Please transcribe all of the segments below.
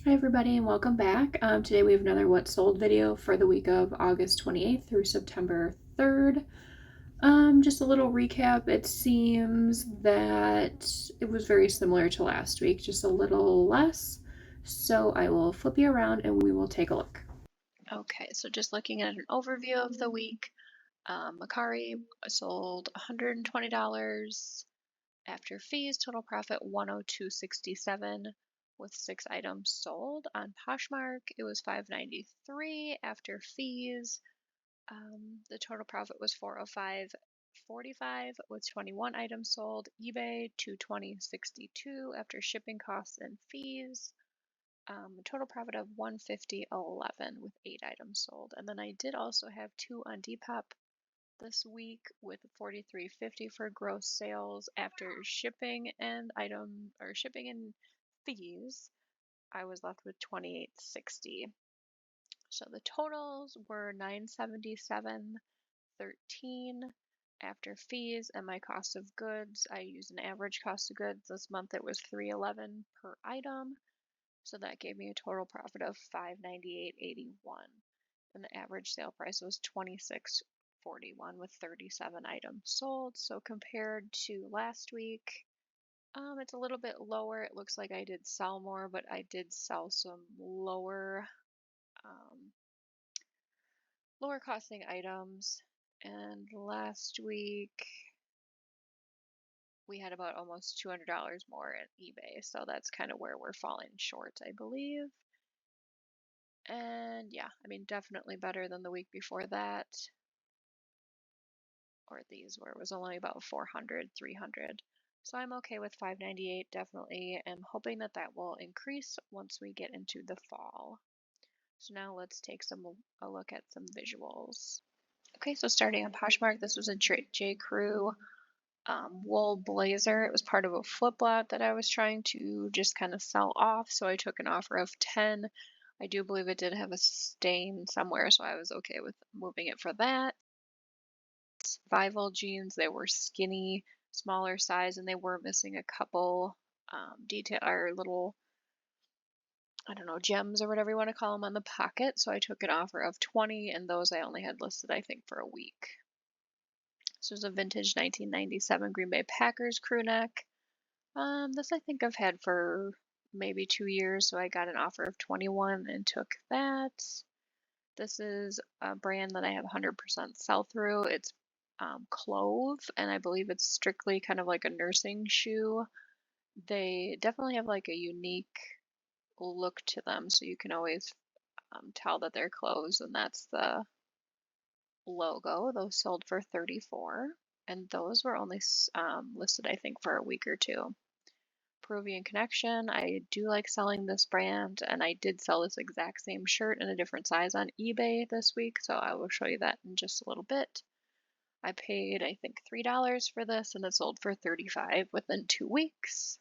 Hi everybody and welcome back. Today we have another What Sold video for the week of August 28th through September 3rd. Just a little recap. It seems that it was very similar to last week, just a little less. So I will flip you around and we will take a look. Okay, so just looking at an overview of the week, Mercari sold $120 after fees, total profit 102.67 with 6 items sold. On Poshmark, it was 593 after fees. The total profit was 405.45 with 21 items sold. eBay 220.62 after shipping costs and fees. A total profit of 150.11 with 8 items sold. And then I did also have 2 on Depop this week with 43.50 for gross sales after shipping and shipping and fees. I was left with 28.60. So the totals were 977.13 after fees and my cost of goods. I used an average cost of goods this month. It was 311 per item. So that gave me a total profit of 598.81. And the average sale price was 26.41 with 37 items sold. So compared to last week, it's a little bit lower. It looks like I did sell more, but I did sell some um, lower costing items. And last week we had about almost $200 more at eBay. So that's kind of where we're falling short, I believe. And yeah, I mean, definitely better than the week before that, or these where it was only about 400, 300. So I'm okay with 598, definitely. I'm hoping that that will increase once we get into the fall. So now let's take a look at some visuals. Okay, so starting on Poshmark, this was a J. Crew wool blazer. It was part of a flip lot that I was trying to just kind of sell off. So I took an offer of 10. I do believe it did have a stain somewhere, so I was okay with moving it for that. Survival jeans, they were skinny, smaller size, and they were missing a couple detail or little, I don't know, gems or whatever you want to call them on the pocket. So I took an offer of 20, and those I only had listed, I think, for a week. This was a vintage 1997 Green Bay Packers crew neck. This I think I've had for maybe 2 years, so I got an offer of 21 and took that. This is a brand that I have 100% sell through. It's Clove, and I believe it's strictly kind of like a nursing shoe. They definitely have like a unique look to them, so you can always tell that they're clothes, and that's the logo. Those sold for 34, and those were only listed, I think, for a week or two. Peruvian Connection, I do like selling this brand, and I did sell this exact same shirt in a different size on eBay this week, so I will show you that in just a little bit. I paid, I think, $3 for this, and it sold for 35 within 2 weeks.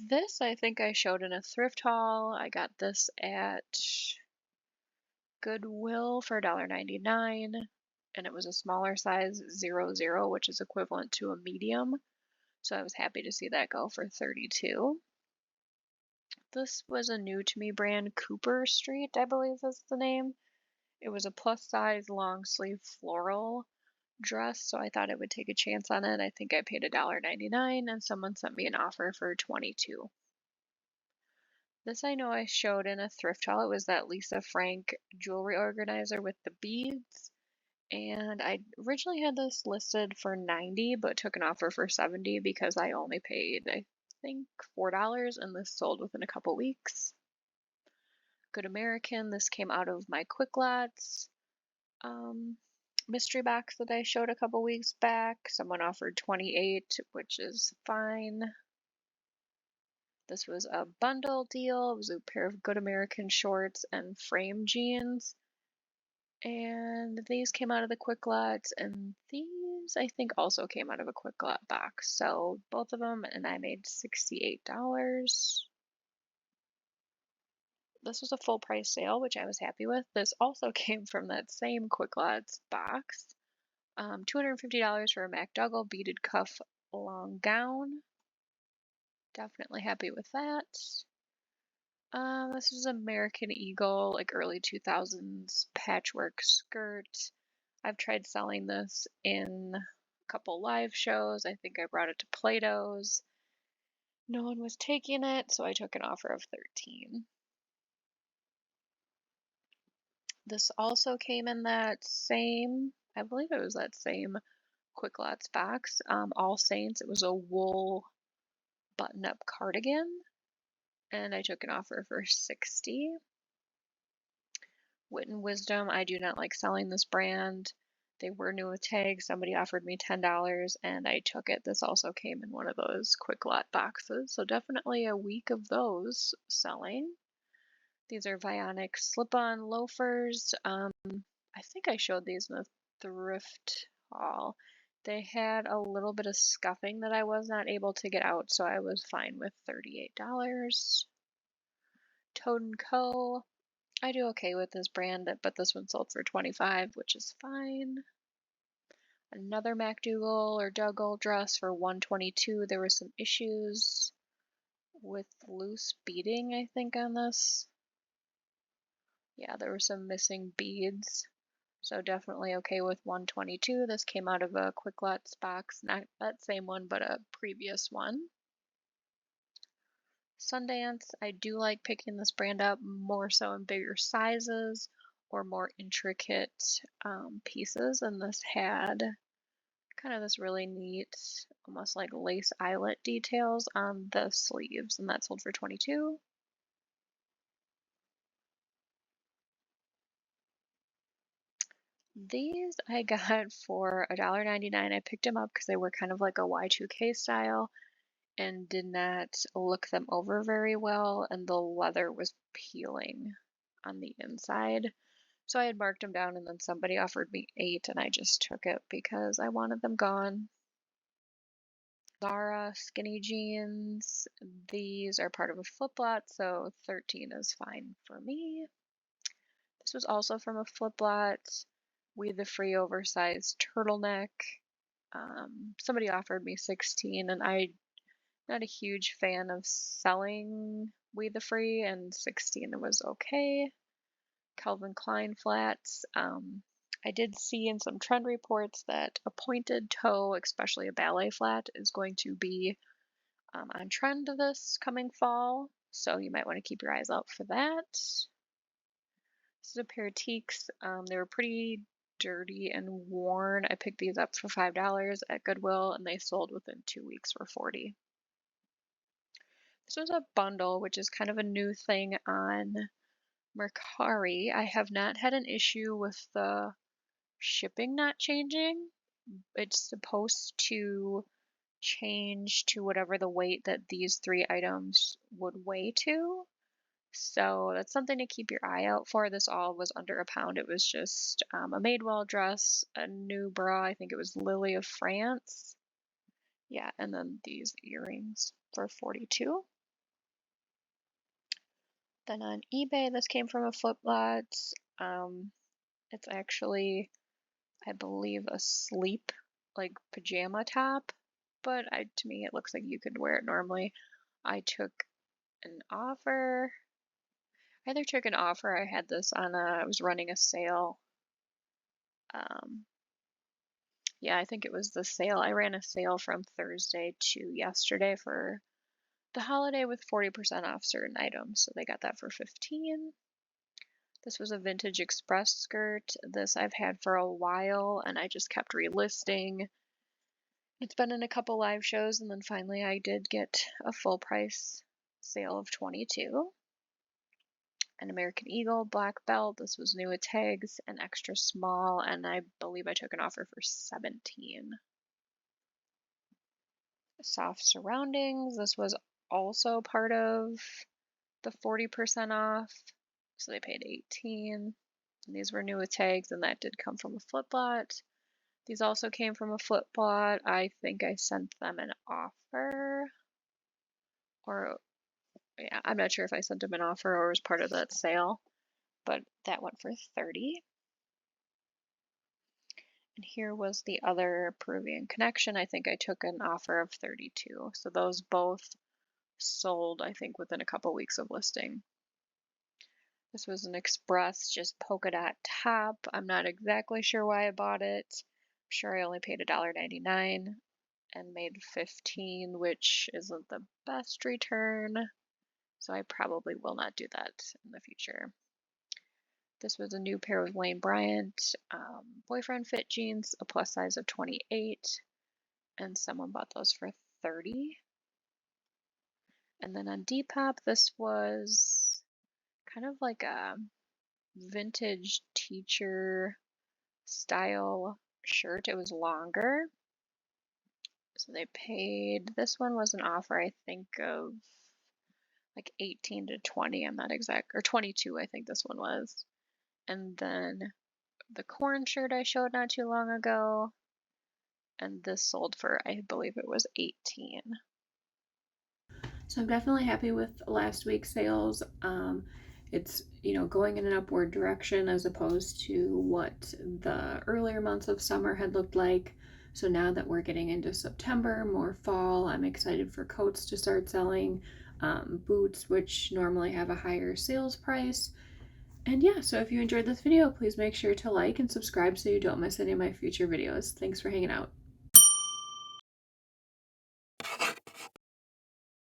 This I think I showed in a thrift haul. I got this at Goodwill for $1.99, and it was a smaller size 00, which is equivalent to a medium. So I was happy to see that go for 32. This was a new to me brand, Cooper Street, I believe is the name. It was a plus size long sleeve floral dress, so I thought I would take a chance on it. I think I paid $1.99 and someone sent me an offer for 22. This I know I showed in a thrift haul. It was that Lisa Frank jewelry organizer with the beads. And I originally had this listed for 90, but took an offer for 70 because I only paid, I think, $4, and this sold within a couple weeks. Good American, this came out of my Quick Lots mystery box that I showed a couple weeks back. Someone offered 28, which is fine. This was a bundle deal. It was a pair of Good American shorts and frame jeans. And these came out of the Quick Lots, and these I think also came out of a Quick Lot box. So both of them, and I made $68. This was a full price sale, which I was happy with. This also came from that same Quick Lots box. $250 for a MacDougall beaded cuff long gown. Definitely happy with that. This is American Eagle, like early 2000s patchwork skirt. I've tried selling this in a couple live shows. I think I brought it to Plato's. No one was taking it, so I took an offer of 13. This also came in that same, I believe it was that same Quick Lots box. All Saints, it was a wool button-up cardigan, and I took an offer for 60. Wit and Wisdom, I do not like selling this brand. They were new with tags. Somebody offered me $10 and I took it. This also came in one of those Quick Lot boxes, so definitely a week of those selling. These are Vionic slip-on loafers. I think I showed these in the thrift haul. They had a little bit of scuffing that I was not able to get out, so I was fine with $38. Toad & Co. I do okay with this brand, but this one sold for 25, which is fine. Another MacDougall or Dougal dress for 122. There were some issues with loose beading, I think, on this. Yeah, there were some missing beads. So definitely okay with 122. This came out of a Quick Lots box, not that same one, but a previous one. Sundance, I do like picking this brand up more so in bigger sizes or more intricate pieces, and this had kind of this really neat, almost like lace eyelet details on the sleeves, and that sold for 22. These I got for $1.99. I picked them up because they were kind of like a Y2K style and did not look them over very well, and the leather was peeling on the inside. So I had marked them down, and then somebody offered me 8, and I just took it because I wanted them gone. Zara skinny jeans. These are part of a flip lot, so 13 is fine for me. This was also from a flip lot with the free oversized turtleneck. Somebody offered me 16, and I'm not a huge fan of selling with the free, and 16 was okay. Calvin Klein flats. I did see in some trend reports that a pointed toe, especially a ballet flat, is going to be on trend this coming fall, so you might want to keep your eyes out for that. This is a pair of teaks. They were pretty dirty and worn. I picked these up for $5 at Goodwill, and they sold within 2 weeks for 40. This was a bundle, which is kind of a new thing on Mercari. I have not had an issue with the shipping not changing. It's supposed to change to whatever the weight that these 3 items would weigh to. So that's something to keep your eye out for. This all was under a pound. It was just a Madewell dress, a new bra. I think it was Lily of France. Yeah, and then these earrings for 42. Then on eBay, this came from a flip lot. It's actually, I believe, a sleep, like pajama top, but to me, it looks like you could wear it normally. I took an offer. I either took an offer, I had this on I was running a sale. Yeah, I think it was the sale. I ran a sale from Thursday to yesterday for the holiday with 40% off certain items, so they got that for 15. This was a vintage express skirt. This I've had for a while, and I just kept relisting. It's been in a couple live shows, and then finally I did get a full price sale of 22. An American Eagle black belt. This was new with tags and extra small, and I believe I took an offer for 17. Soft surroundings. This was also part of the 40% off, so they paid 18. And these were new with tags, and that did come from a flip lot. These also came from a flip lot. I think I sent them an offer, or yeah, I'm not sure if I sent them an offer or was part of that sale, but that went for 30. And here was the other Peruvian connection. I think I took an offer of 32. So those both sold, I think, within a couple weeks of listing. This was an express, just polka dot top. I'm not exactly sure why I bought it. I'm sure I only paid $1.99 and made 15, which isn't the best return. So I probably will not do that in the future. This was a new pair of Lane Bryant boyfriend fit jeans, a plus size of 28, and someone bought those for 30. And then on Depop, this was kind of like a vintage teacher style shirt. It was longer. So they paid, this one was an offer, I think, of like 18 to 20. I'm not exact, or 22, I think this one was. And then the corn shirt I showed not too long ago, and this sold for, I believe it was 18. So I'm definitely happy with last week's sales. It's going in an upward direction as opposed to what the earlier months of summer had looked like. So now that we're getting into September, more fall, I'm excited for coats to start selling, boots, which normally have a higher sales price. And yeah, so if you enjoyed this video, please make sure to like and subscribe so you don't miss any of my future videos. Thanks for hanging out.